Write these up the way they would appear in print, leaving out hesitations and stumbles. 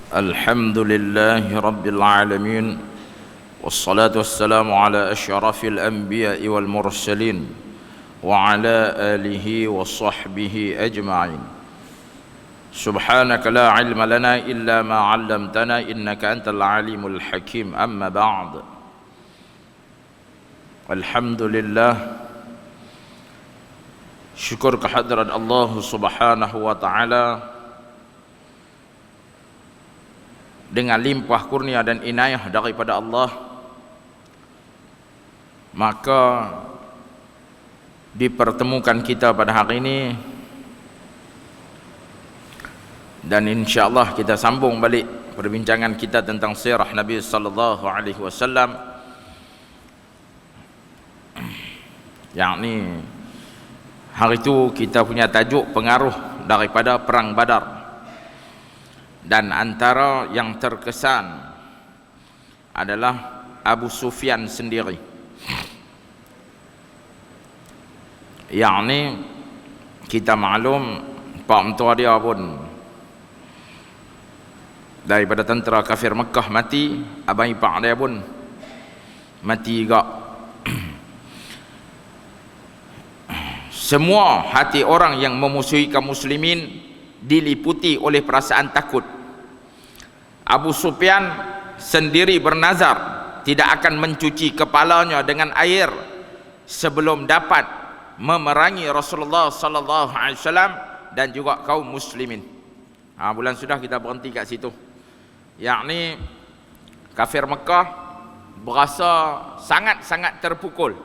الحمد لله رب العالمين والصلاة والسلام على أشرف الأنبياء والمرسلين وعلى آله وصحبه أجمعين. سبحانك لا علم لنا إلا ما علمتنا إنك أنت العليم الحكيم. أما بعد، الحمد لله، syukur kehadrat Allah Subhanahu wa taala dengan limpah kurnia dan inayah daripada Allah, maka dipertemukan kita pada hari ini, dan insyaallah kita sambung balik perbincangan kita tentang sirah Nabi sallallahu alaihi wasallam, yakni hari itu kita punya tajuk pengaruh daripada perang Badar. Dan antara yang terkesan adalah Abu Sufyan sendiri, yakni kita maklum pak mentua dia pun daripada tentera kafir Mekah mati, abang ipar dia pun mati juga. Semua hati orang yang memusuhi kaum muslimin diliputi oleh perasaan takut. Abu Sufyan sendiri bernazar tidak akan mencuci kepalanya dengan air sebelum dapat memerangi Rasulullah sallallahu alaihi wasallam dan juga kaum muslimin. Bulan sudah kita berhenti kat situ. Yakni kafir Mekah berasa sangat-sangat terpukul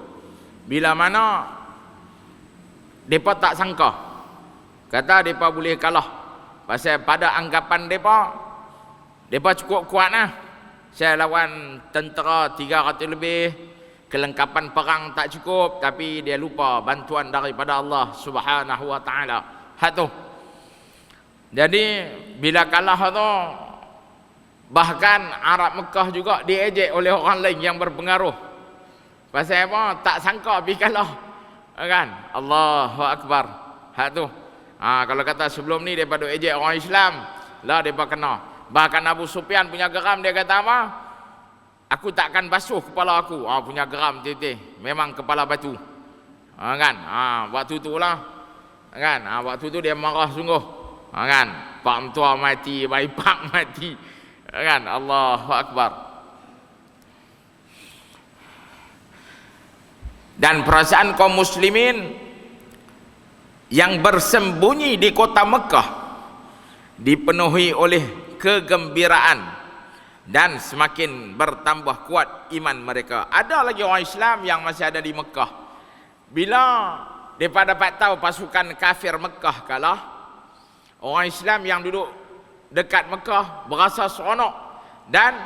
bila mana depa tak sangka kata depa boleh kalah. Pasal pada anggapan depa cukup kuat lah. Saya lawan tentera 300 lebih, kelengkapan perang tak cukup, tapi dia lupa bantuan daripada Allah Subhanahu wa taala. Hak tu. Jadi bila kalah tu, bahkan Arab Mekah juga diejek oleh orang lain yang berpengaruh. Pasal apa? Tak sangka pergi kalah. Kan? Allahu akbar. Hak tu. Kalau kata sebelum ni daripada ejek orang Islam, lah depa kena. Bahkan Abu Sufyan punya geram, dia kata apa? Aku takkan basuh kepala aku. Punya geram titih. Memang kepala batu. Kan? Waktu tu lah. Kan? Waktu tu dia marah sungguh. Kan? Pak mentua mati, bayi pak mati. Kan? Allahu akbar. Dan perasaan kaum muslimin yang bersembunyi di kota Mekah dipenuhi oleh kegembiraan dan semakin bertambah kuat iman mereka. Ada lagi orang Islam yang masih ada di Mekah. Bila mereka dapat tahu pasukan kafir Mekah kalah, orang Islam yang duduk dekat Mekah berasa seronok dan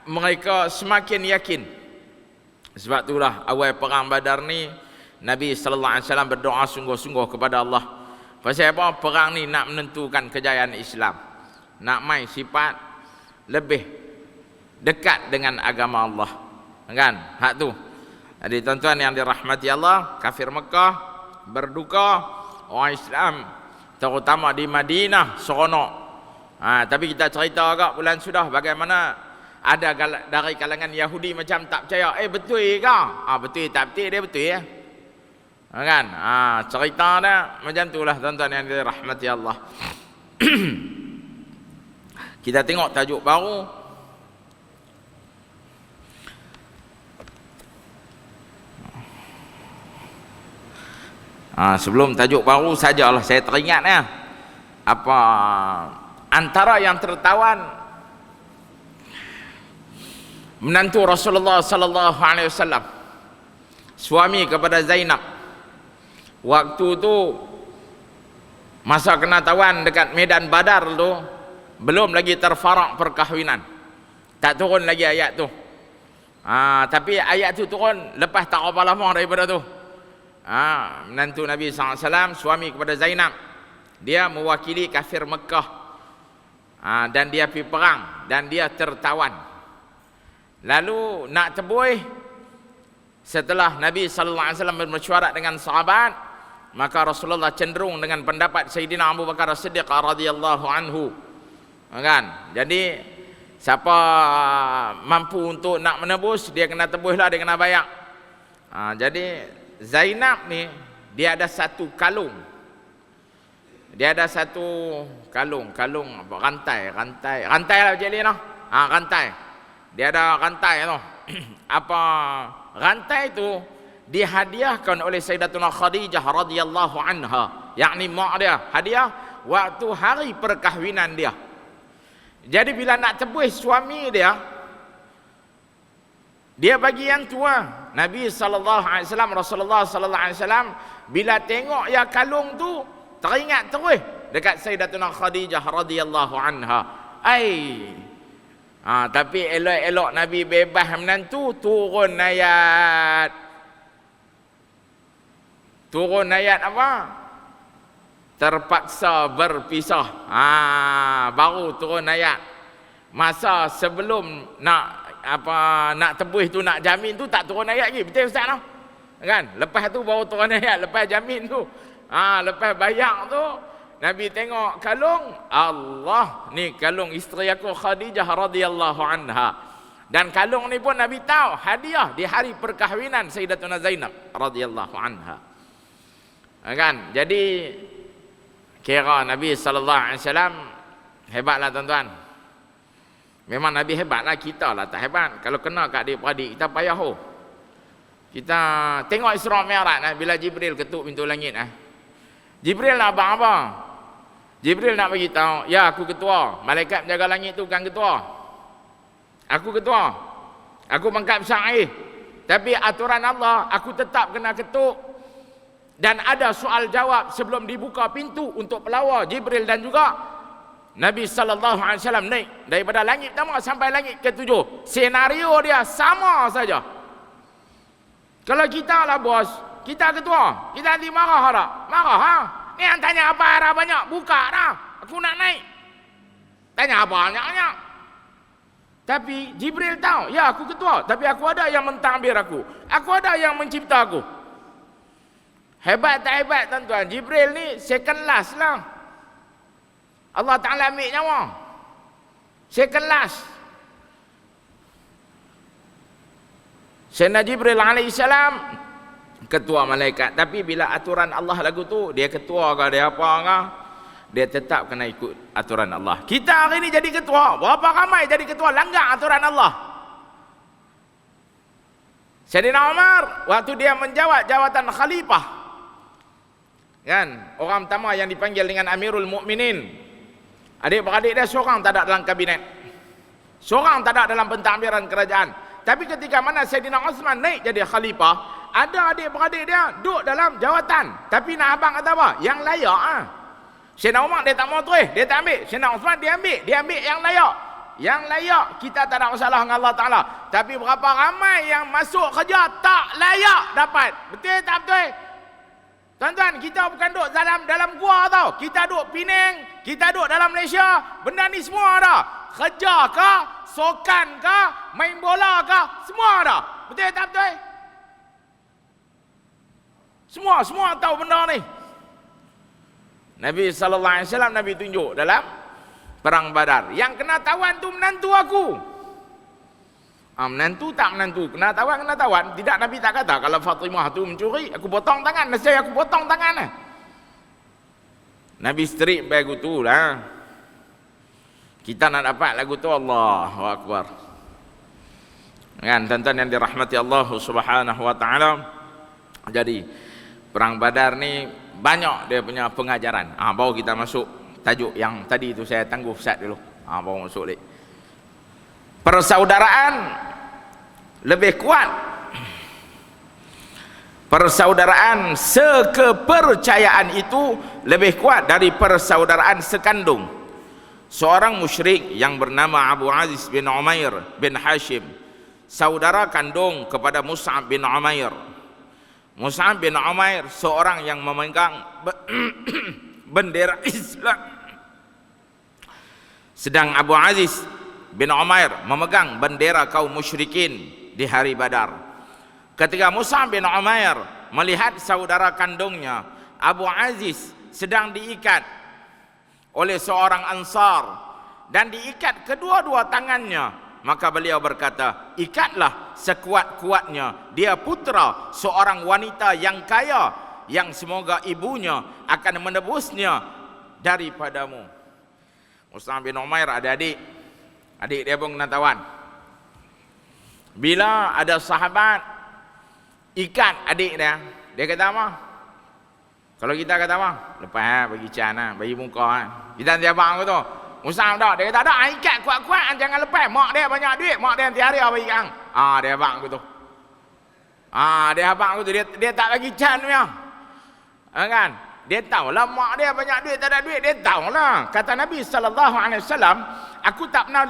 mereka semakin yakin. Sebab itulah awal perang Badar ni Nabi sallallahu alaihi wasallam berdoa sungguh-sungguh kepada Allah. Pasal apa? Perang ni nak menentukan kejayaan Islam, nak mai sifat lebih dekat dengan agama Allah. Kan? Hak tu. Jadi tuan-tuan yang dirahmati Allah, kafir Mekah berduka, orang Islam terutama di Madinah seronok. Tapi kita cerita agak bulan sudah bagaimana ada dari kalangan Yahudi macam tak percaya. Betul ke? Betul tak betul, dia betul ya. Kan? Cerita dah macam itulah tuan-tuan yang dirahmati Allah. Kita tengok tajuk baru. Sebelum tajuk baru sajalah saya teringat apa antara yang tertawan menantu Rasulullah sallallahu alaihi wasallam, suami kepada Zainab. Waktu tu masa kena tawan dekat medan Badar tu, belum lagi terfarak perkahwinan. Tak turun lagi ayat tu. Tapi ayat tu turun lepas tak apa lama daripada tu. Menantu Nabi SAW, suami kepada Zainab, dia mewakili kafir Mekah. Dan dia pergi perang dan dia tertawan. Lalu nak tebuih, setelah Nabi SAW bermesyuarat dengan sahabat, maka Rasulullah cenderung dengan pendapat Sayyidina Abu Bakar As-Siddiq radhiyallahu anhu. Kan? Jadi siapa mampu untuk nak menebus, dia kena tebuslah, dia kena bayar. Jadi Zainab ni dia ada satu kalung. Dia ada satu kalung apa, rantai lah macam ni noh. Rantai. Dia ada rantai tu. Apa rantai tu dihadiahkan oleh Sayyidatuna Khadijah radhiyallahu anha, yakni mak dia, hadiah waktu hari perkahwinan dia. Jadi bila nak tebus suami dia bagi yang tua. Nabi sallallahu alaihi wasallam, Rasulullah sallallahu alaihi wasallam bila tengok ya kalung tu teringat terus dekat Sayyidatuna Khadijah radhiyallahu anha. Tapi elok-elok Nabi bebas menantu, turun ayat apa? Terpaksa berpisah. Baru turun ayat. Masa sebelum nak tebus tu, nak jamin tu, tak turun ayat lagi. Betul Ustaz no? Kan? Lepas tu baru turun ayat, lepas jamin tu. Lepas bayar tu Nabi tengok kalung, Allah, ni kalung isteri aku Khadijah radhiyallahu anha. Dan kalung ni pun Nabi tahu hadiah di hari perkahwinan Sayyidatuna Zainab radhiyallahu anha. Kan? Jadi kira Nabi sallallahu alaihi wasallam hebatlah tuan-tuan. Memang Nabi hebatlah, kita lah tak hebat. Kalau kena kat adik-beradik kita payah Kita tengok Isra Mi'raj bila Jibril ketuk pintu langit Jibril nak abang apa? Jibril nak bagi tahu, ya aku ketua. Malaikat menjaga langit tu bukan ketua. Aku ketua. Aku pangkat besar Tapi aturan Allah aku tetap kena ketuk. Dan ada soal jawab sebelum dibuka pintu untuk pelawar Jibril dan juga Nabi sallallahu alaihi wasallam naik daripada langit pertama sampai langit ke-7. Senario dia sama saja. Kalau kita lah bos, kita ketua, kita nanti marah tak? Marah Ni yang tanya apa arah banyak? Buka dah. Aku nak naik. Tanya apa banyak-banyak. Tapi Jibril tahu, ya aku ketua, tapi aku ada yang mentadbir aku. Aku ada yang mencipta aku. Hebat tak hebat tuan-tuan? Jibril ni second last lah. Allah Ta'ala ambil nyawa. Second last. Sayyidina Jibril alaihissalam ketua malaikat. Tapi bila aturan Allah lagu tu, dia ketua ke dia apa ke, dia tetap kena ikut aturan Allah. Kita hari ni jadi ketua, berapa ramai jadi ketua langgar aturan Allah. Sayyidina Umar waktu dia menjawab jawatan khalifah, kan, orang pertama yang dipanggil dengan Amirul Mukminin, adik-beradik dia seorang tak ada dalam kabinet, seorang tak ada dalam pentadbiran kerajaan. Tapi ketika mana Sayyidina Uthman naik jadi khalifah, ada adik-beradik dia duduk dalam jawatan. Tapi nak abang kata apa? Yang layak Sayyidina Umar dia tak mau terus, dia tak ambil. Sayyidina Uthman dia ambil yang layak. Yang layak kita tak ada masalah dengan Allah Ta'ala. Tapi berapa ramai yang masuk kerja tak layak dapat. Betul tak betul? Tuan-tuan, kita bukan duduk dalam gua tau. Kita duduk Penang, kita duduk dalam Malaysia. Benda ni semua ada. Kerja ke, sokan ke, main bola ke, semua ada. Betul tak betul? Semua tahu benda ni. Nabi sallallahu alaihi wasallam Nabi tunjuk dalam perang Badar. Yang kena tawan tu menantu aku. Menantu tak menantu, kena tawan. Tidak, Nabi tak kata kalau Fatimah tu mencuri, aku potong tangan, nescaya aku potong tangan. Nabi strict bagi tu lah. Kita nak dapat lagu tu, Allahu Akbar. Kan tuan-tuan yang dirahmati Allah Subhanahu wa taala. Jadi perang Badar ni banyak dia punya pengajaran. Baru kita masuk tajuk yang tadi tu saya tangguh Ustaz dulu. Baru masuk lagi. Persaudaraan lebih kuat. Persaudaraan sekepercayaan itu lebih kuat dari persaudaraan sekandung. Seorang musyrik yang bernama Abu Aziz bin Umair bin Hashim, saudara kandung kepada Mus'ab bin Umair. Mus'ab bin Umair seorang yang memegang bendera Islam, sedang Abu Aziz bin Umair memegang bendera kaum musyrikin di hari Badar. Ketika Mus'ab bin Umair melihat saudara kandungnya Abu Aziz sedang diikat oleh seorang Ansar dan diikat kedua-dua tangannya. Maka beliau berkata, ikatlah sekuat-kuatnya. Dia putra seorang wanita yang kaya, yang semoga ibunya akan menebusnya daripadamu. Mus'ab bin Umair ada adik dia pun kena tawan. Bila ada sahabat ikat adik dia kata apa? Kalau kita kata apa? Lepas bagi can bagi muka kita nanti abang aku tu Mus'ab tak, dia kata tak, ikat kuat-kuat, jangan lepas. Mak dia banyak duit, mak dia nanti hari bagi kang. Dia abang aku tu. Dia abang aku tu, dia tak bagi can punya. Kan? Dia tahulah mak dia banyak duit, tak ada duit, dia tahulah. Kata Nabi SAW, aku tak pernah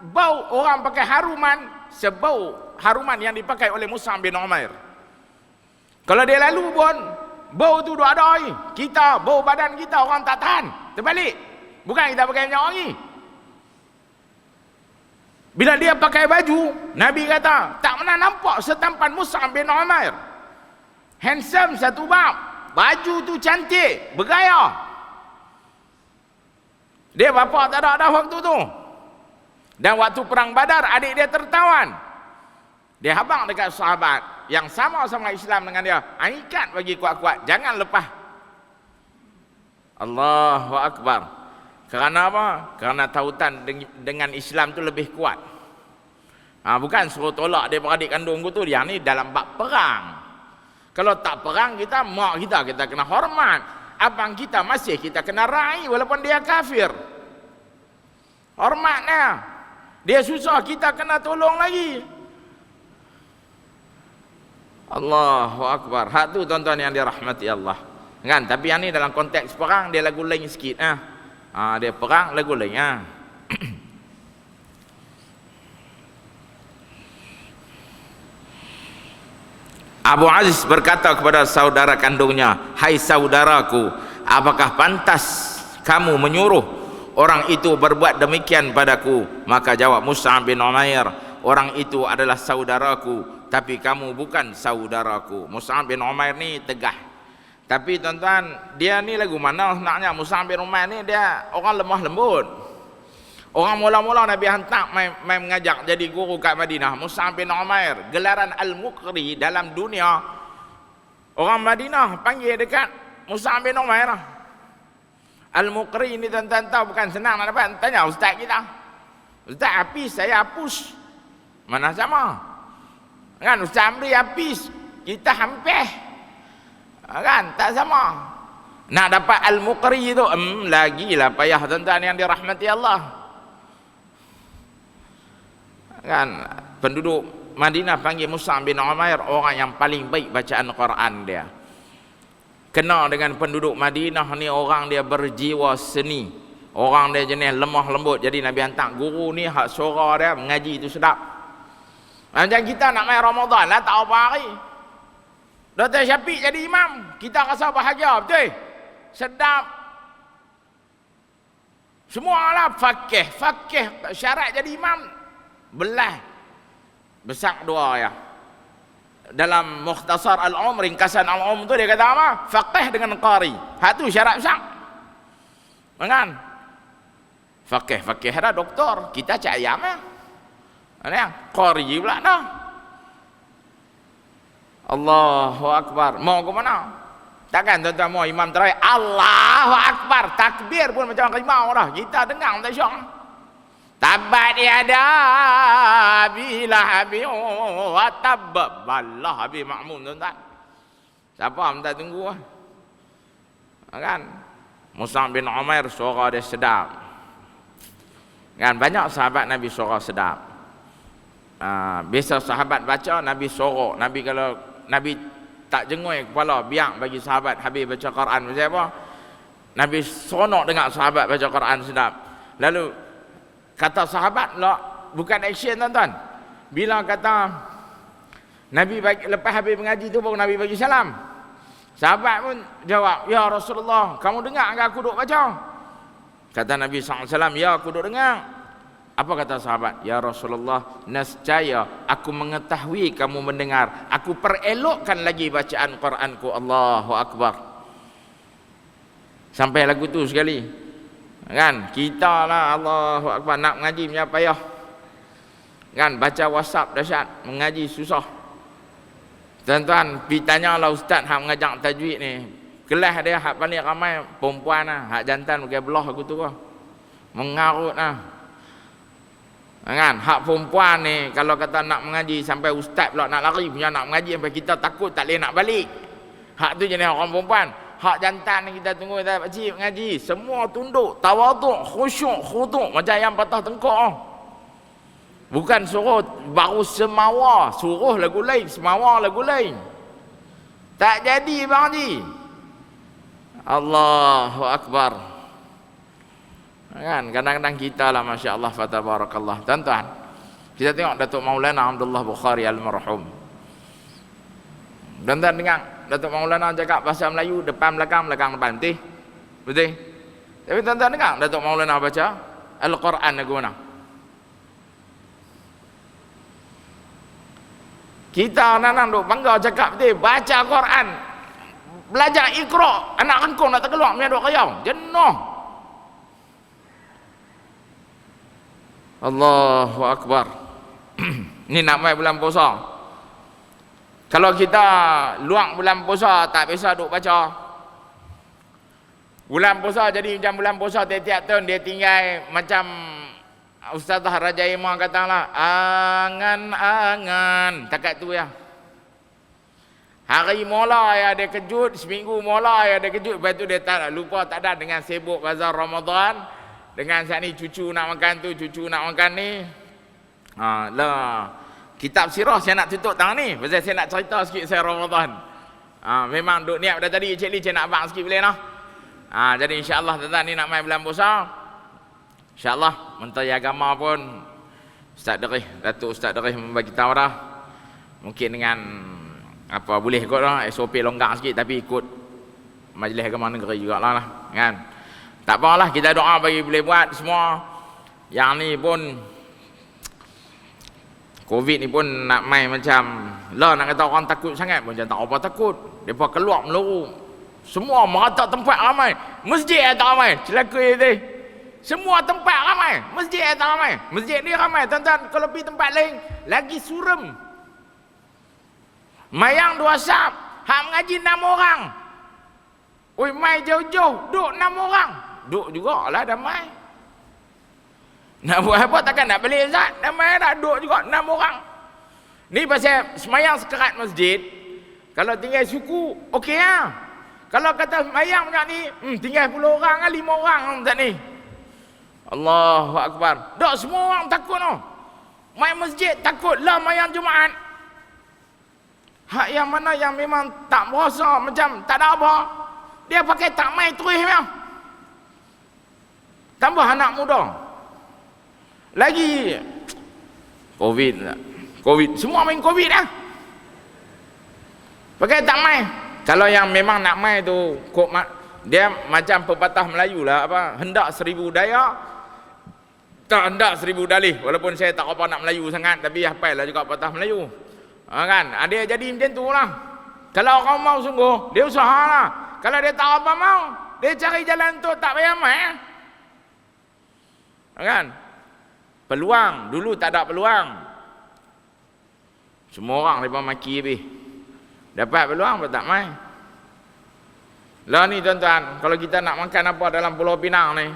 bau orang pakai haruman sebau haruman yang dipakai oleh Mus'ab bin Umair. Kalau dia lalu pun, bau tu duk ada lagi. Kita, bau badan kita orang tak tahan. Terbalik. Bukan kita pakai minyak wangi. Bila dia pakai baju, Nabi kata, tak pernah nampak setampan Mus'ab bin Umair. Handsome satu bab. Baju tu cantik, bergaya. Dia bapa tak ada waktu tu. Dan waktu perang Badar, adik dia tertawan. Dia habang dekat sahabat yang sama-sama Islam dengan dia. Ikat bagi kuat-kuat, jangan lepas. Allahu Akbar. Kerana apa? Kerana tautan dengan Islam tu lebih kuat. Bukan suruh tolak dia beradik kandung tu. Dia ni dalam bab perang. Kalau tak perang, kita mak kita kena hormat. Abang kita masih kita kena raih walaupun dia kafir. Hormatnya. Dia susah, kita kena tolong lagi. Allahu Akbar. Hak tu tuan-tuan yang dirahmati Allah. Kan? Tapi yang ni dalam konteks perang dia lagu lain sikit. Dia perang lagu lain. Abu Aziz berkata kepada saudara kandungnya, hai saudaraku, apakah pantas kamu menyuruh orang itu berbuat demikian padaku? Maka jawab Mus'ab bin Umair, orang itu adalah saudaraku, tapi kamu bukan saudaraku. Mus'ab bin Umair ni tegah. Tapi tuan-tuan, dia ni lagu mana naknya? Mus'ab bin Umair ni dia orang lemah lembut. Orang mula-mula Nabi hantar main mengajak jadi guru kat Madinah. Mus'ab bin Umair, gelaran Al-Muqri dalam dunia. Orang Madinah panggil dekat Mus'ab bin Umair. Al-Muqri ni tuan-tuan tahu bukan senang nak dapat. Tanya ustaz kita. Ustaz Hafiz, saya hapus. Mana sama? Kan Ustaz Amri Hafiz, kita hampir. Kan tak sama. Nak dapat Al-Muqri tu lagilah payah tuan-tuan yang dirahmati Allah. Kan penduduk Madinah panggil Mus'ab bin Umair orang yang paling baik bacaan Quran dia. Kena dengan penduduk Madinah ni orang dia berjiwa seni. Orang dia jenis lemah lembut. Jadi Nabi hantar guru ni hak suara dia mengaji tu sedap. Macam kita nak main Ramadan lah tak apa hari. Dr. Syafiq jadi imam, kita rasa bahagia betul. Sedap. Semualah fakih syarat jadi imam. Belah besar dua ya. Dalam Mukhtasar Al-Um, ringkasan Al-Um tu dia kata apa? Faqih dengan qari. Hak tu syarat besar. Kan? Faqih ada doktor, kita cak ayam ya. Ada qari pula dah. Allahu Akbar. Mau ke mana? Takkan tuan-tuan mau imam terakhir Allahu Akbar, takbir pun macam rimau dah. Kita dengar tak syok. Tabat yada bila habi wa tabba ballah habi makmum tuan-tuan. Siapa minta tunggu kan? Mus'ab bin Umair suara dia sedap. Kan banyak sahabat Nabi suara sedap. Biasa sahabat baca Nabi sorok. Nabi kalau Nabi tak jengui kepala biar bagi sahabat habis baca Quran macam apa? Nabi seronok dengar sahabat baca Quran sedap. Lalu kata sahabat lah, bukan action tuan-tuan. Bila kata Nabi bagi, lepas habis mengaji tu baru Nabi bagi salam. Sahabat pun jawab, ya Rasulullah, kamu dengar ke aku duk baca? Kata Nabi SAW, ya aku duk dengar. Apa kata sahabat? Ya Rasulullah, nescaya aku mengetahui kamu mendengar. Aku perelokkan lagi bacaan Quranku. Allahu Akbar. Sampai lagu tu sekali. Kan kita lah Allahu Akbar nak mengaji punya payah. Kan baca WhatsApp dahsyat, mengaji susah. Tuan-tuan, pergi tanyalah ustaz hak mengajar tajwid ni. Kelas dia hak paling ramai perempuan lah, hak jantan pakai belah aku tu lah. Mengarut lah. Kan hak perempuan ni kalau kata nak mengaji sampai ustaz pula nak lari punya nak mengaji sampai kita takut tak boleh nak balik. Hak tu jenis orang perempuan. Hak jantan ni kita tunggu tak pakcik mengaji, semua tunduk, tawaduk, khusyuk, khudu' macam yang patah tengkok. Bukan suruh baru semawa, suruh lagu lain, semawa lagu lain. Tak jadi bang Haji. Allahu Akbar. Kan kadang-kadang kita lah masya-Allah fatabarakallah. Tuan-tuan, kita tengok Datuk Maulana Abdullah Bukhari al-marhum. Tuan-tuan dengar Datuk Maulana cakap bahasa Melayu depan belakang, belakang depan, betul? Betul? Tapi tuan-tuan dengar Datuk Maulana baca Al-Quran lagu mana? Kita anak-anak duk bangga cakap betul, baca Quran, belajar Iqra, anak rengkong nak terkeluar punya duk kayau, jenuh. Allahu Akbar. Ni nak mai bulan puasa. Kalau kita luang bulan puasa tak biasa duk baca. Bulan puasa jadi macam bulan puasa tiap-tiap tahun dia tinggal macam Ustazah Raja Imam katalah, angan-angan takat tu ya. Hari mula ya ada kejut, seminggu mula ya ada kejut, lepas tu dia tak lupa tak ada dengan sibuk bazar Ramadan, dengan saat ni cucu nak makan tu, cucu nak makan ni. Lah kitab sirah saya nak tutup tangan ni pasal saya nak cerita sikit saya Ramadan. Memang duk niat dah tadi cik ni saya nak abang sikit boleh noh. Jadi insya-Allah tuan-tuan ni nak mai bulan puasa. InsyaAllah Menteri Agama pun Ustaz Derih, Datuk Ustaz Derih membagi tahu dah. Mungkin dengan apa boleh kot lah, SOP longgar sikit tapi ikut Majlis Agama Negeri jugalah kan. Tak apalah, kita doa bagi boleh buat semua. Yang ni pun Covid ni pun nak main macam lah, nak kata orang takut sangat pun macam tak apa takut. Depa keluar meluru. Semua merata tempat ramai. Masjid tak ramai. Celaka dia. Semua tempat ramai, masjid tak ramai. Masjid ni ramai, tuan-tuan. Kalau pergi tempat lain lagi suram. Mayang 2 sap, hak mengaji 6 orang. Oi, mai jauh-jauh, duk 6 orang. Duk jugalah dah mai. Nak buat apa takkan nak balik Zat? Dah mai dah duk juga 6 orang. Ni pasal semayang sekerat masjid. Kalau tinggal suku, okey lah. Kalau kata semayang macam ni, tinggal 10 orang lah, 5 orang macam ni. Allahu Akbar. Tak semua orang takut noh. Mai masjid takut lah mayang Jumaat. Hak yang mana yang memang tak berasa macam tak ada apa, dia pakai tak mai terus memang. Tambah anak muda. Lagi Covid semua main Covid lah. Pakai tak mai. Kalau yang memang nak mai tu dia macam pepatah Melayu lah apa, hendak 1000 daya tak hendak 1000 dalih. Walaupun saya tak apa nak Melayu sangat tapi hafal lah juga patah Melayu. Kan ada jadi macam tu lah. Kalau orang mau sungguh dia usahalah. Kalau dia tak apa mau, dia cari jalan tu tak payah mai. Kan peluang dulu tak ada peluang. Semua orang lepas maki habis. Dapat peluang pun tak mai. Lah ni tuan-tuan, kalau kita nak makan apa dalam Pulau Pinang ni,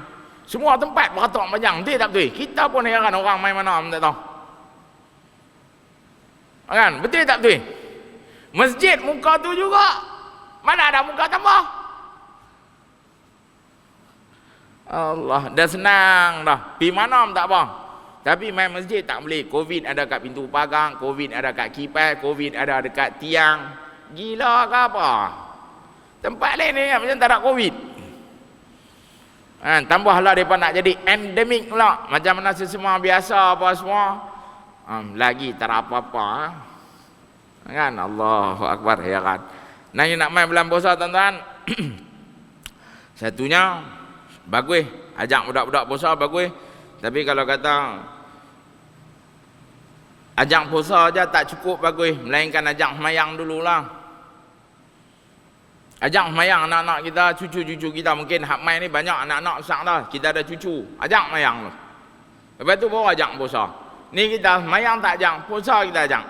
semua tempat beratok panjang, betul tak betul? Kita pun heran orang main mana tak tahu. Kan? Betul tak betul? Masjid muka tu juga. Mana ada muka tambah? Allah, dah senang dah. Pergi mana tak apa. Tapi main masjid tak boleh. Covid ada kat pintu pagar, Covid ada kat kipas, Covid ada dekat tiang. Gila ke apa? Tempat lain ni macam tak ada Covid. Tambahlah mereka nak jadi endemik pula. Macam mana semua biasa apa semua. Lagi tak ada apa-apa. Kan Allahu Akbar ya kan. Nah nak main bulan puasa tuan-tuan. Satunya bagus. Ajak budak-budak puasa bagus. Tapi kalau kata ajak puasa aja tak cukup bagus. Melainkan ajak semayang dululah. Ajak semayang anak-anak kita, cucu-cucu kita. Mungkin hak mai ni banyak anak-anak besar dah. Kita ada cucu. Ajak semayang tu. Lepas tu baru ajak puasa. Ni kita semayang tak ajak, puasa kita ajak.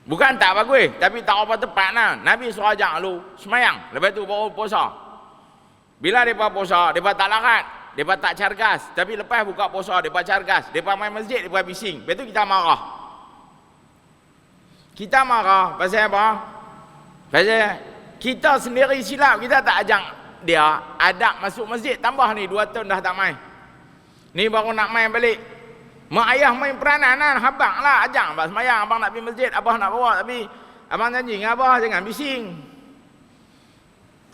Bukan tak bagus, tapi tak apa tepat lah. Nabi suruh ajak lu semayang. Lepas tu baru puasa. Bila mereka puasa, mereka tak larat. Mereka tak cargas. Tapi lepas buka puasa, mereka cargas. Mereka main masjid, mereka bising. Lepas tu kita marah. Kita marah. Pasal apa? Pasal kita sendiri silap, kita tak ajak dia adab masuk masjid. Tambah ni 2 tahun dah tak main. Ni baru nak main balik. Mak ayah main peranan lah, habang lah, ajak abang semayang, abang nak pergi masjid, abang nak bawa, tapi abang janji dengan abang jangan bising.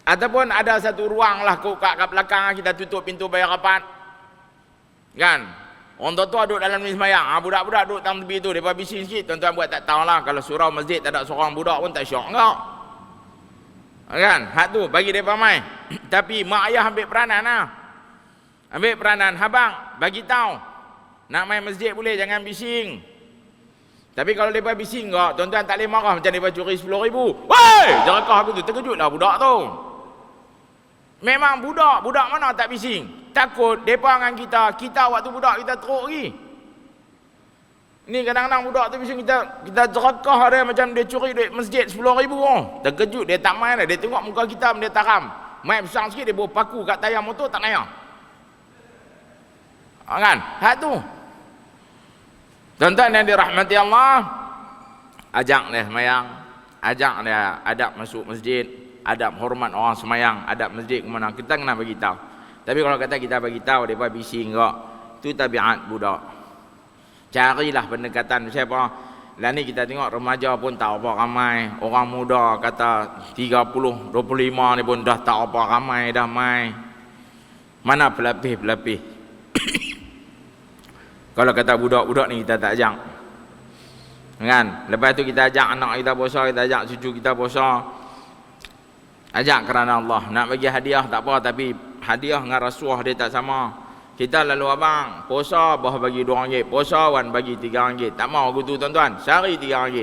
Ataupun ada satu ruang lah kat belakang, kita tutup pintu bayar rapat. Kan? Orang tua duduk dalam ni semayang, budak-budak duduk dalam tepi tu, mereka bising sikit, tuan-tuan buat tak tahu lah. Kalau surau masjid tak ada seorang budak pun tak syok enggak. Kan? Hak tu bagi mereka main. Tapi mak ayah ambil peranan lah. Ambil peranan, habang, bagi tahu. Nak main masjid boleh, jangan bising. Tapi kalau mereka bising enggak, tuan-tuan tak boleh marah macam mereka curi 10,000. Woi! Jerakah aku tu, terkejutlah budak tu. Memang budak mana tak bising? Takut mereka dengan kita waktu budak kita teruk lagi. Ni kadang-kadang budak tu bising, kita jerakah dia macam dia curi duit masjid 10,000 oh. Terkejut, dia tak main dah. Dia tengok muka kita, dia taram. Main besar sikit, dia bawa paku kat tayar motor, tak naik. Kan? Hak tu. Tuan-tuan yang dirahmati Allah, ajak dia semayang, ajak dia adab masuk masjid, adab hormat orang semayang, adab masjid ke mana, kita kena bagi tahu. Tapi kalau kata kita bagi tahu, depa bising enggak, tu tabiat budak. Carilah pendekatan siapa. Lah ni kita tengok remaja pun tak apa ramai, orang muda kata 30, 25 ni pun dah tak apa ramai dah mai. Mana pelapis-pelapis? Kalau kata budak-budak ni kita tak ajak. Kan? Lepas tu kita ajak anak kita puasa, kita ajak cucu kita puasa. Ajak kerana Allah. Nak bagi hadiah tak apa, tapi hadiah dengan rasuah dia tak sama. Kita lalu abang, puasa bah bagi RM2, puasa wan bagi RM3. Tak mau aku tu tuan-tuan, sehari RM3.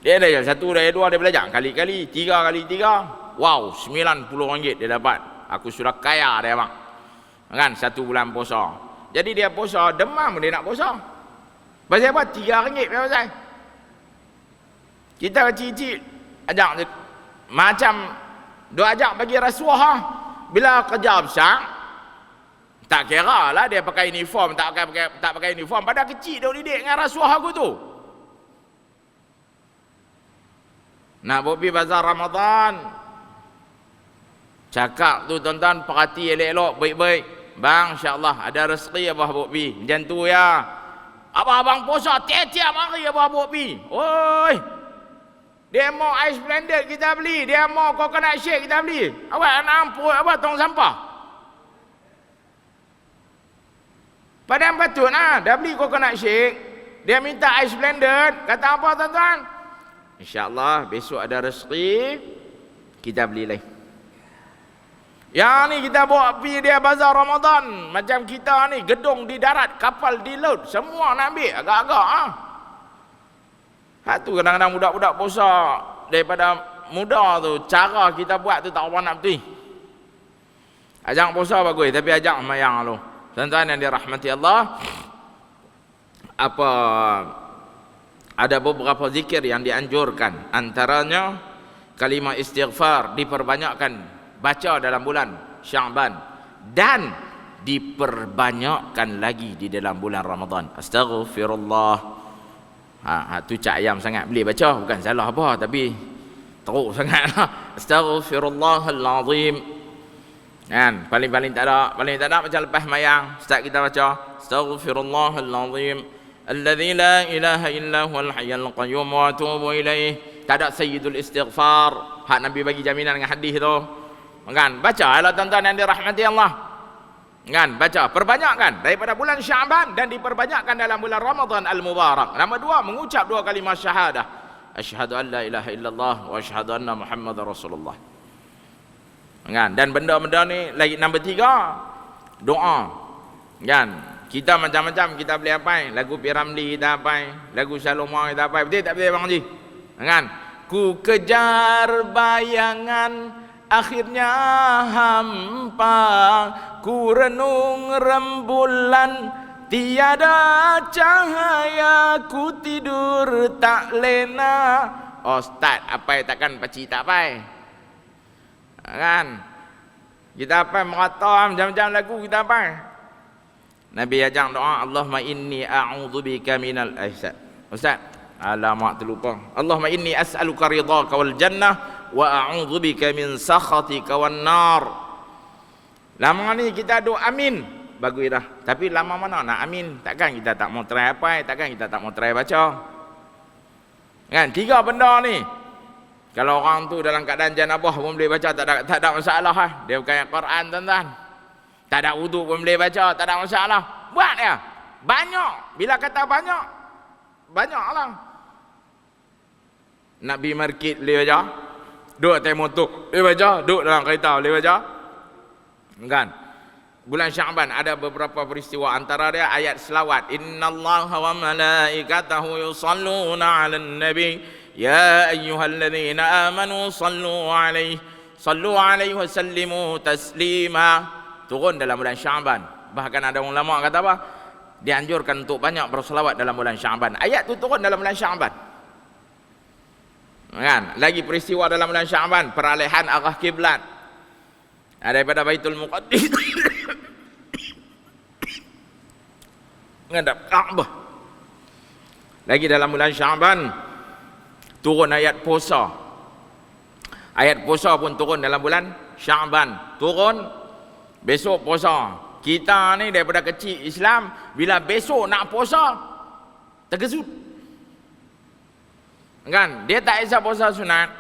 Dia ada satu, dia dua, dia belajar. Kali-kali, 3 kali 3. Wow, RM90 dia dapat. Aku sudah kaya dia abang. Kan? 1 bulan puasa. Jadi dia puasa, demam dia nak puasa. Pasal apa? RM3 pasal. Kita kecil-kecil ajak macam dia ajak bagi rasuah. Bila kerja besar, tak kira lah dia pakai uniform, tak pakai uniform. Pada kecil dia didik dengan rasuah aku tu. Nak pergi bazar Ramadan, cakap tu tuan-tuan, perhati elok-elok, baik-baik. Bang, insyaAllah ada rezeki abah bawa pergi. Macam tu ya. Abang puasa tiap-tiap hari abah bawa pergi. Oi. Dia mau ais blended kita beli. Dia mau coconut shake kita beli. Awak nak ampun abah tong sampah. Padahal patut lah. Dah beli coconut shake. Dia minta ais blended. Kata apa tuan-tuan? InsyaAllah besok ada rezeki. Kita beli lagi. Yang ni kita bawa pergi dia bazar Ramadan. Macam kita ni gedung di darat, kapal di laut, semua nak ambil agak-agak ah. Hak tu kadang-kadang budak-budak puasa daripada muda tu, cara kita buat tu tak apa nak betul. Ajak puasa bagus, tapi ajak semayang tu. Tuan-tuan yang dirahmati Allah, apa ada beberapa zikir yang dianjurkan, antaranya kalimah istighfar diperbanyakkan baca dalam bulan Sya'ban dan diperbanyakkan lagi di dalam bulan Ramadan. Astaghfirullah. Tu cak ayam sangat boleh baca, bukan salah apa, tapi teruk sangatlah. Astaghfirullahal azim. Kan, paling tak ada macam lepas mayang start kita baca astaghfirullahal azim alladzi la ilaha illa huwal hayyul qayyum wa atubu ilaih. Tak ada sayyidul istighfar. Hak Nabi bagi jaminan dengan hadis tu. Kan, baca lah tuan-tuan yang dirahmati Allah. Kan, baca, perbanyakkan daripada bulan Sya'ban dan diperbanyakkan dalam bulan Ramadan al-Mubarak. Nombor 2, mengucap 2 kalimah syahadah. Asyhadu an la ilaha illallah wa asyhadu anna Muhammadar Rasulullah. Kan, dan benda-benda ni lagi nombor 3, doa. Kan, kita macam-macam kita boleh hafal, lagu Piramli kita hafal, lagu Salomon kita hafal. Betul tak betul Bang Haji? Kan? ku kejar bayangan, akhirnya hampa. Ku renung rembulan, tiada cahaya. Ku tidur tak lena. Ustaz, apa takkan pakcik tak apa? Kan? Kita apa mengatakan macam-macam lagu kita apa? Nabi ajak doa, Allahumma inni a'udzubika minal ihsan. Ustaz, alamak terlupa. Allahumma inni as'aluka ridhaka wal jannah wa a'udzubika min sakhatika wan nar. Lama ni kita doa amin, bagus dah. Tapi lama mana nak amin? Takkan kita tak mau try apa? Takkan kita tak mau try baca? Kan, tiga benda ni. Kalau orang tu dalam keadaan janabah pun boleh baca, tak ada masalah lah. Dia bukan Quran, tuan-tuan. Tak ada wudu pun boleh baca, tak ada masalah. Buat ya. Banyak. Bila kata banyak, banyaklah. Nak pergi market boleh baca. Duduk atas motor boleh baca. Duduk dalam kereta boleh baca. Kan? Bulan Sya'ban ada beberapa peristiwa, antara dia ayat selawat. Innallaha wa malaikatahu yusalluna 'alan nabi ya ayyuhalladzina amanu sallu 'alaihi wa sallimu taslima. Turun dalam bulan Sya'ban. Bahkan ada ulama kata apa? Dianjurkan untuk banyak berselawat dalam bulan Sya'ban. Ayat tu turun dalam bulan Sya'ban. Kan? Lagi peristiwa dalam bulan Sya'ban, peralihan arah kiblat daripada Baitul Muqaddis menghadap Kaabah. Lagi dalam bulan Sya'ban turun ayat puasa. Ayat puasa pun turun dalam bulan Sya'ban. Turun besok puasa. Kita ni daripada kecil Islam, bila besok nak puasa terkejut. Kan? Dia tak isap puasa sunat.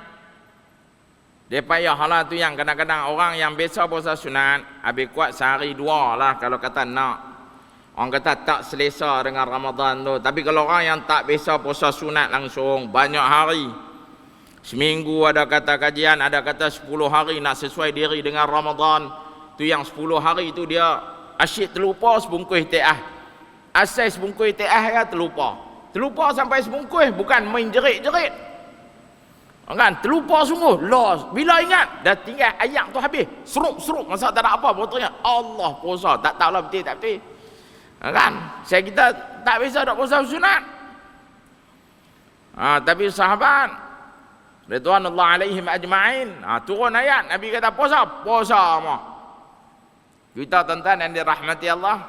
Dia payahlah tu yang kadang-kadang orang yang biasa puasa sunat, habis kuat sehari dua lah kalau kata nak. Orang kata tak selesa dengan Ramadan tu. Tapi kalau orang yang tak biasa puasa sunat langsung banyak hari, seminggu ada kata kajian, ada kata 10 hari nak sesuai diri dengan Ramadan. Tu yang 10 hari tu dia asyik terlupa sebungkus ta'ah. Asal sebungkus ta'ah ya terlupa. Terlupa sampai sebungkus, bukan main jerit-jerit. Kan? Terlupa sungguh. Lost. Bila ingat, dah tinggal ayat tu habis. Seruk-seruk. Masa tak ada apa, baru teringat. Allah puasa. Tak tahulah betul tak betul. Kan? Saya kita tak bisa nak puasa sunat. Tapi sahabat ridwanullah alaihim ajma'in, turun ayat. Nabi kata puasa. Puasa mah. Kita tuan-tuan yang dirahmati Allah,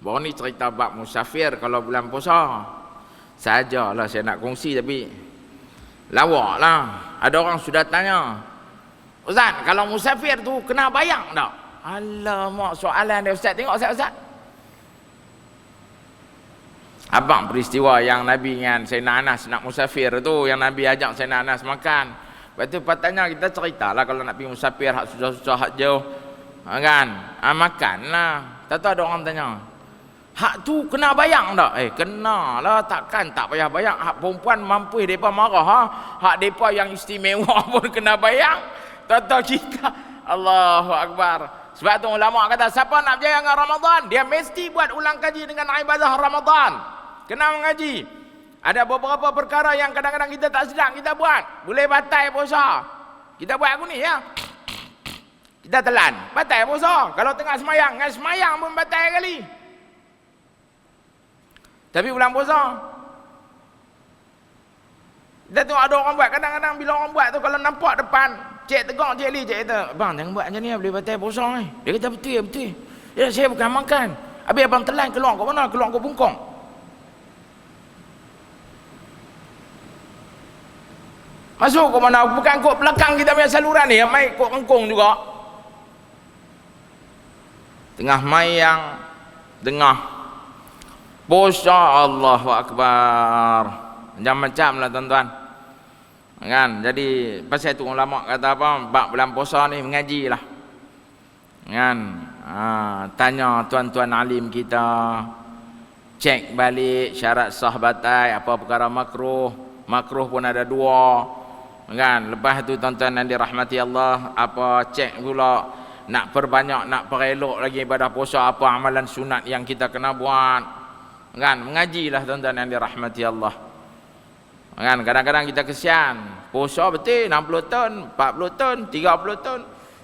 baru ni cerita bab musafir kalau bulan puasa. Sajalah saya nak kongsi, tapi lawak lah. Ada orang sudah tanya, Ustaz, kalau musafir tu kena bayang tak? Alamak, soalan dia Ustaz. Tengok Ustaz. Abang peristiwa yang Nabi dengan Sayyidina Anas nak musafir tu, yang Nabi ajak Sayyidina Anas makan. Lepas tu patutnya kita ceritalah kalau nak pergi musafir hak susah-susah hak jauh. Kan? Makanlah. Tak tahu ada orang tanya, hak tu kena bayang tak? Kena lah, takkan tak payah bayang. Hak perempuan mampu depa marah hak depa yang istimewa pun kena bayang. Tak tahu kita. Allahu Akbar. Sebab tu ulama kata siapa nak berjaya dengan Ramadan, dia mesti buat ulang kaji dengan ibadah Ramadan. Kena mengaji. Ada beberapa perkara yang kadang-kadang kita tak sedar kita buat. Boleh batal puasa. Kita buat aku ni ya. Kita telan. Batal puasa. Kalau tengah semayang, dengan semayang pun batal kali. Tapi bulan puasa, kita tengok ada orang buat. Kadang-kadang bila orang buat tu, kalau nampak depan, cik tegur, cik Li, cik kata, bang jangan buat macam ni, boleh batal puasa ni. Dia kata betul. Ya, saya bukan makan. Habis abang telan keluar ke mana? Keluar ke bungkong. Masuk ke mana? Bukan kot belakang kita punya saluran ni, mai kot kengkong juga. Tengah mayang, tengah puasa, Allahu Akbar. Macam-macam lah tuan-tuan. Kan? Jadi pasal itu ulama kata apa? Bab bulan puasa ni mengaji lah. Kan? Tanya tuan-tuan alim kita, cek balik syarat sah batal, apa perkara makruh. Makruh pun ada dua. Kan? Lepas tu tuan-tuan yang dirahmati Allah, apa cek pula nak perbanyak, nak perelok lagi ibadah puasa, apa amalan sunat yang kita kena buat. Kan? Mengajilah tuan-tuan yang dirahmati Allah. Kan kadang-kadang kita kesian, puasa betul 60 tahun, 40 tahun, 30 tahun,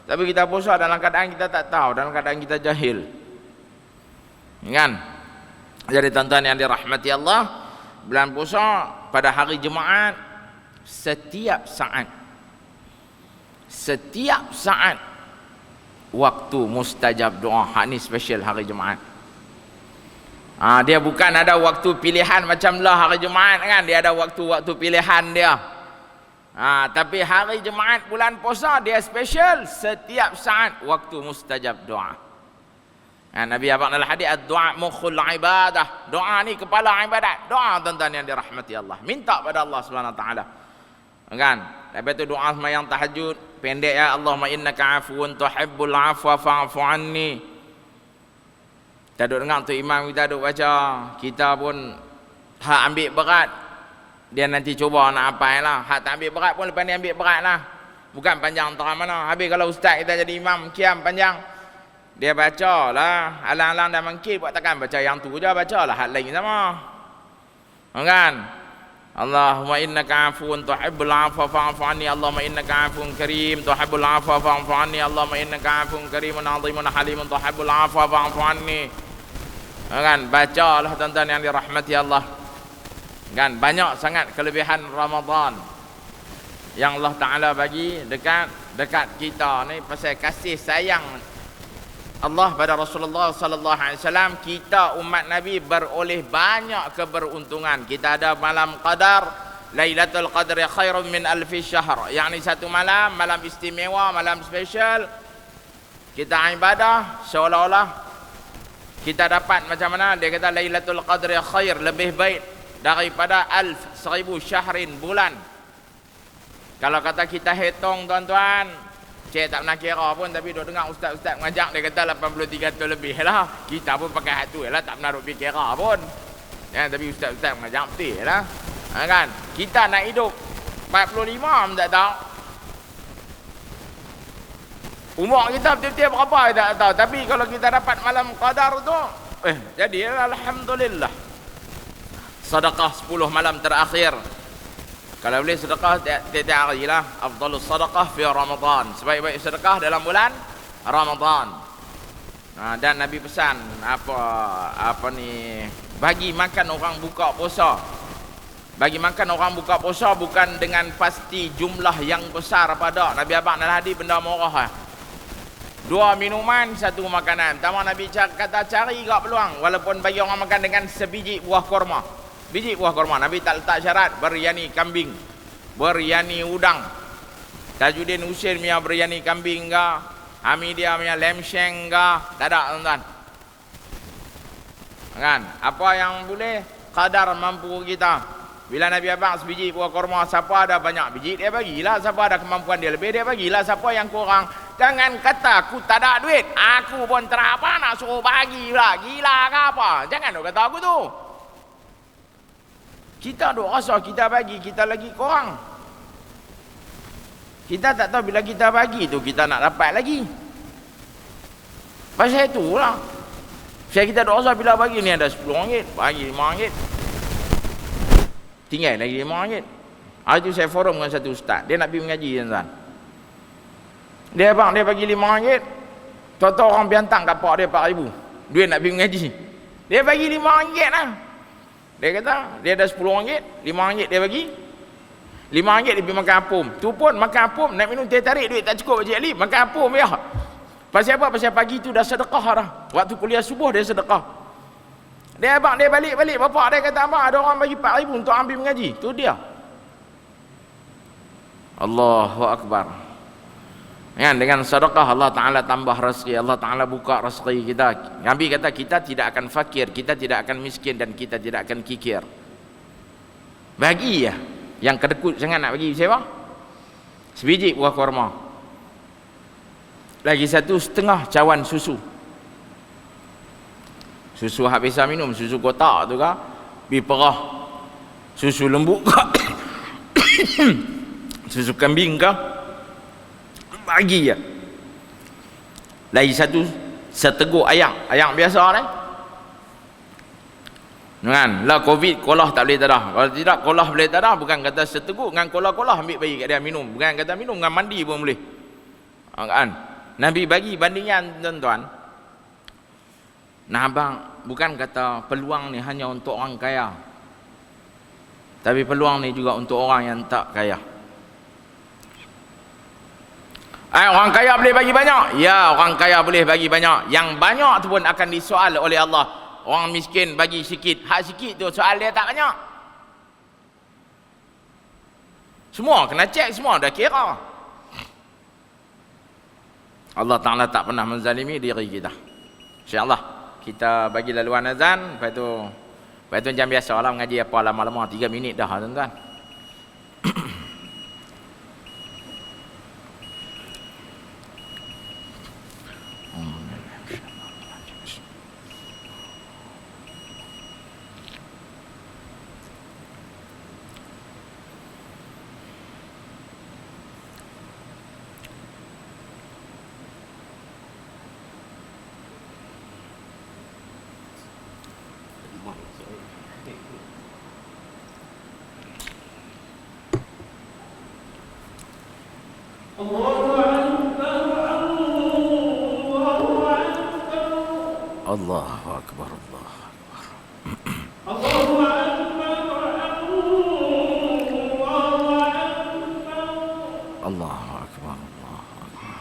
tapi kita puasa dalam keadaan kita tak tahu, dalam keadaan kita jahil. Kan? Jadi tuan-tuan yang dirahmati Allah, bulan puasa pada hari Jumaat setiap saat waktu mustajab doa. Hak ni special hari Jumaat. Dia bukan ada waktu pilihan macam lah hari Jumaat kan, dia ada waktu-waktu pilihan dia. Tapi hari Jumaat bulan puasa dia special, setiap saat waktu mustajab doa. Nabi abang dalam hadis, ad-du'a mukhul ibadah. Doa ni kepala ibadat. Doa tuan-tuan yang dirahmati Allah, minta pada Allah Subhanahu wa taala. Kan? Lepas tu doa sembahyang tahajud pendek ya, Allahumma innaka afuwun tuhibbul afwa fa'fu anni. Kita duduk dengar tu imam kita duduk baca, kita pun hak ambil berat, dia nanti cuba nak hafal lah. Hak tak ambil berat pun lepas ni ambil berat lah. Bukan panjang terang mana. Habis kalau ustaz kita jadi imam kiam panjang, dia baca lah alang-alang dan mangkit, buat takkan baca yang tu je, baca lah hak lain sama. Kan? Allahumma innaka afuwun tuhibbul afwa fa'fu anni. Allahumma innaka afuwun karim tuhibbul afwa fa'fu anni. Allahumma innaka afuwun karimun azimun halimun tuhibbul afwa fa'fu anni. Kan? Bacalah tuan-tuan yang dirahmati Allah. Kan? Banyak sangat kelebihan Ramadan yang Allah Ta'ala bagi dekat kita ni, pasal kasih sayang Allah pada Rasulullah sallallahu alaihi wasallam. Kita umat Nabi beroleh banyak keberuntungan. Kita ada malam qadar, Lailatul Qadri khairun min alfi syahr. Yakni satu malam istimewa, malam special. Kita ibadah seolah-olah kita dapat macam mana, dia kata Lailatul Qadri khair, lebih baik daripada 1000 syahrin, bulan. Kalau kata kita hitung tuan-tuan, cik tak pernah kira pun, tapi duk dengar ustaz-ustaz mengajak, dia kata 83 tu lebih lah. Kita pun pakai hak tu lah, tak pernah duk fikir kira pun. Tapi ustaz-ustaz mengajak betul lah. Kan? Kita nak hidup 45 pun tak tahu. Umur kita betul-betul berapa kita tak tahu. Tapi kalau kita dapat malam qadar tu, jadilah alhamdulillah. Sedekah 10 malam terakhir. Kalau boleh sedekah tiap-tiap hari lah. Afdalus sedekah fi Ramadan. Sebaik-baik sedekah dalam bulan Ramadan. Dan Nabi pesan apa ni, bagi makan orang buka puasa. Bagi makan orang buka puasa bukan dengan pasti jumlah yang besar pada. Nabi abang dalam hadis benda murah. 2 minuman, 1 makanan. Pertama Nabi kata cari gak peluang, walaupun bagi orang makan dengan sebiji buah kurma. Biji buah kurma. Nabi tak letak syarat biryani kambing, biryani udang. Tajuddin Husain punya biryani kambing ke, Hamidiah punya lamb shank ke, tak ada tuan-tuan. Kan? Apa yang boleh kadar mampu kita. Bila Nabi abang sebiji buah kurma, siapa ada banyak biji dia bagilah, siapa ada kemampuan dia lebih dia bagilah, siapa yang kurang jangan kata aku tak ada duit, aku pun terapa nak suruh bagilah, gila ke apa, jangan duk kata aku tu. Kita duk rasa kita bagi, kita lagi kurang. Kita tak tahu bila kita bagi tu kita nak dapat lagi. Pasal itulah saya kita duk rasa bila bagi ni ada RM10, bagi RM5, tinggal lagi RM5. Hari tu saya forum dengan satu ustaz, dia nak pergi mengaji tuan-tuan. Dia bang, dia bagi RM5. Tahu-tahu orang biantang kat pak dia RM4,000. Duit nak pergi mengaji. Dia bagi RM5 lah. Dia kata, dia ada RM10, RM5 dia bagi. RM5 dia pergi makan apum. Tu pun makan apum, nak minum teh tarik, duit tak cukup Cik Ali. Makan apum ya. Pasal apa? Pasal pagi tu dah sedekah dah. Waktu kuliah subuh dia sedekah. Dia abang, dia balik-balik. Bapak dia kata, abang ada orang bagi RM4,000 untuk ambil mengaji. Tu dia. Allahu Akbar. Kan, dengan sedekah Allah Ta'ala tambah rezeki, Allah Ta'ala buka rezeki kita. Nabi kata kita tidak akan fakir, kita tidak akan miskin, dan kita tidak akan kikir. Bagi ya. Yang kedekut sangat nak bagi siapa? Sebiji buah kurma. Lagi 1,5 cawan susu. Susu hak biasa minum, susu kotak tu kah? Perah. Susu lembu kah? Susu kambing kah? Bagi ya. Lagi 1 seteguk ayam biasa ni. Kan, lah covid kolah tak boleh tadah. Kalau tidak kolah boleh tadah, bukan kata seteguk dengan kolah-kolah ambil bagi kat dia minum, bukan kata minum dengan mandi pun boleh. Kan, Nabi bagi bandingan tuan-tuan. Nah abang, bukan kata peluang ni hanya untuk orang kaya, tapi peluang ni juga untuk orang yang tak kaya. Orang kaya boleh bagi banyak? Ya, orang kaya boleh bagi banyak. Yang banyak tu pun akan disoal oleh Allah. Orang miskin bagi sikit, hak sikit tu soal dia tak banyak. Semua kena cek, semua dah kira. Allah Ta'ala tak pernah menzalimi diri kita. InsyaAllah kita bagi laluan azan. Lepas tu macam biasa lah mengaji apa lama-lama 3 minit dah tuan-tuan. Allahu Akbar, Allahu Akbar. Allahu Akbar, Allahu Akbar.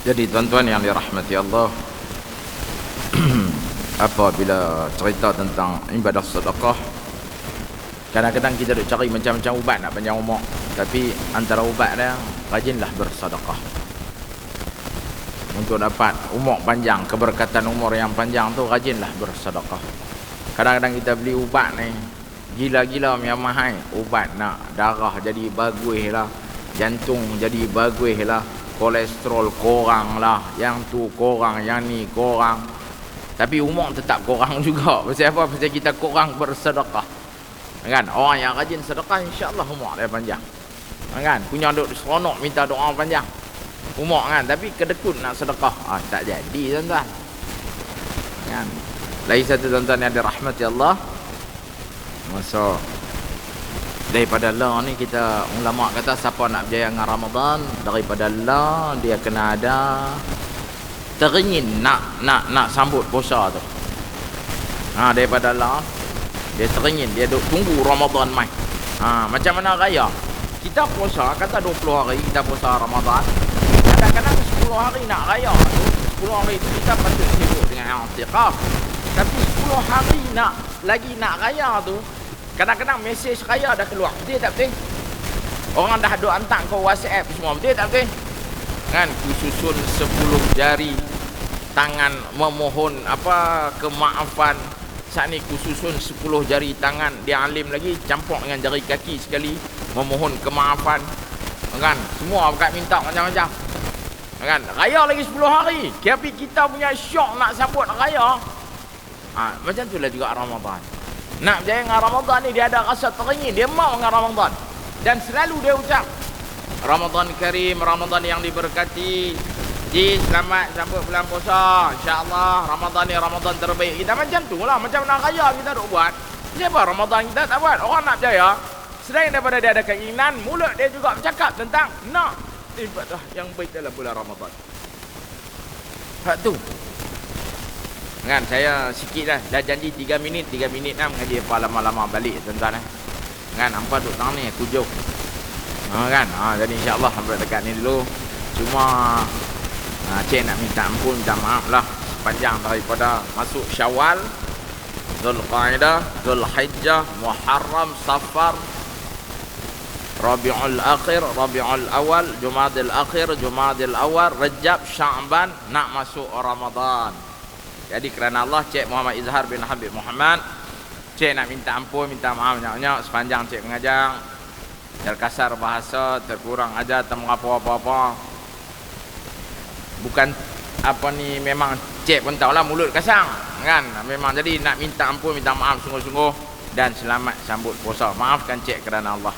Jadi tuan-tuan yang dirahmati Allah, apabila cerita tentang ibadah sedekah, kadang-kadang kita duk cari macam-macam ubat nak panjang umur, tapi antara ubat dia, rajinlah bersedekah untuk dapat umur panjang, keberkatan umur yang panjang tu. Rajinlah bersedekah. Kadang-kadang kita beli ubat ni gila-gila yang mahal, ubat nak darah jadi bagus lah, jantung jadi bagus lah, kolesterol korang lah, yang tu korang, yang ni korang, tapi umur tetap korang juga. Pasal apa? Pasal kita korang bersedekah, kan? Orang yang rajin sedekah, insya-Allah umur dia panjang, kan? Punya duk seronok minta doa panjang umur, kan? Tapi kedekut nak sedekah, tak jadi tuan-tuan, kan? Lagi satu tuan-tuan yang dirahmati Allah, masa daripada la ni, kita ulama kata siapa nak berjaya dengan Ramadan, daripada la dia kena ada teringin nak sambut puasa tu. Daripada la Dia teringin, dia duk tunggu Ramadan mai. Macam mana raya? Kita puasa, kata 20 hari kita puasa Ramadan. Kadang-kadang 10 hari nak raya tu, 10 hari tu kita patut sibuk dengan i'tikaf. Tapi 10 hari nak raya tu, kadang-kadang mesej raya dah keluar. Betul tak betul? Orang dah duk hantar kau WhatsApp semua. Betul tak betul? Kan kususun 10 jari tangan memohon kemaafan. Saat ni kususun 10 jari tangan, dia alim lagi campur dengan jari kaki sekali memohon kemaafan. Kan semua bukan minta macam-macam. Kan raya lagi 10 hari. Tapi kita punya syok nak sambut raya. Macam itulah juga Ramadan. Nak berjaya dengan Ramadan ni, dia ada rasa teringin, dia mau dengan Ramadan. Dan selalu dia ucap Ramadan Karim, Ramadan yang diberkati. Ji, selamat sambut bulan puasa. InsyaAllah Ramadan ni Ramadan terbaik. Kita macam tu lah. Macam nak raya kita nak buat. Siapa Ramadan kita tak buat? Orang nak berjaya, selain daripada dia ada keinginan, mulut dia juga bercakap tentang nak ibadah yang baik dalam bulan Ramadan. Hak tu. Kan saya sikit dah janji 3 minit nak mengaji apa lama-lama balik tuan-tuan. Kan hampa duk tang ni 7. Kan. Jadi insya-Allah hampa dekat ni dulu. Cuma cik nak minta ampun, minta maaf lah sepanjang daripada masuk Syawal, Zulqa'dah, Zulhijjah, Muharram, Safar, Rabiul Akhir, Rabiul Awal, Jumadil Akhir, Jumadil Awal, Rajab, Sya'ban, nak masuk Ramadan. Jadi kerana Allah, Cik Muhammad Izhar bin Habib Muhammad, Cik nak minta ampun, minta maaf banyak-banyak sepanjang Cik mengajar. Terkasar bahasa, terkurang ajar, apa-apa. Bukan memang Cik pun tahulah mulut kasang kan. Memang jadi nak minta ampun, minta maaf sungguh-sungguh dan selamat sambut puasa. Maafkan Cik kerana Allah.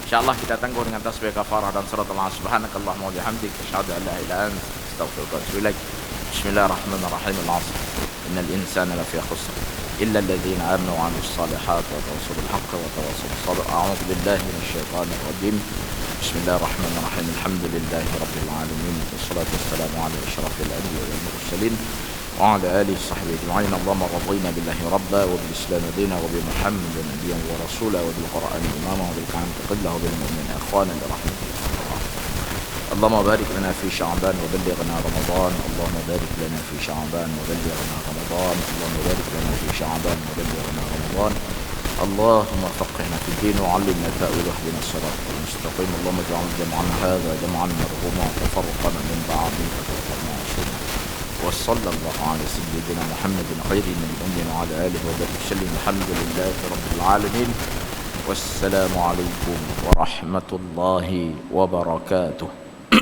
InsyaAllah kita tangguh dengan tasbih kafarah dan surat Allah. Subhanakallahumma wa bihamdik, asyhadu an la ilaha illa anta, astaghfiruka wa atubu ilaik. Bismillahirrahmanirrahim. Al-'asr. Innal insana lafi khusr illa alladhina amanu wa 'amilus salihati wa tawassaw bil haqqi wa tawassaw bis sabr. A'udzu billahi minasy syaithanir rajim. Bismillahirrahmanirrahim. Alhamdulillahi rabbil alamin. Wassalatu wassalamu ala asyrafil anbiya'i wal mursalin wa ala alihi sahbihi ajma'in. Allahumma radina billahi rabba wa bil islam dina wa bi Muhammadin nabiyyan wa rasula wa bil qur'ani imama wa bil kalam qibla wa bil mu'minin akhwana bi rahmatika. اللهم بارك لنا في شعبان وبلغنا رمضان. اللهم بارك لنا في شعبان وبلغنا رمضان. اللهم بارك لنا في شعبان وبلغنا رمضان. اللهم فقهنا في الدين وعلمنا التأويل واهدنا الصراط المستقيم. اللهم اجعل جمعنا هذا جمعا مرحوما وتفرقنا من بعده فتفرقا معصوما. وصلى الله على سيدنا محمد خير من الأمم وعلى آله وصحبه وسلم. الحمد لله رب العالمين. والسلام عليكم ورحمة الله وبركاته.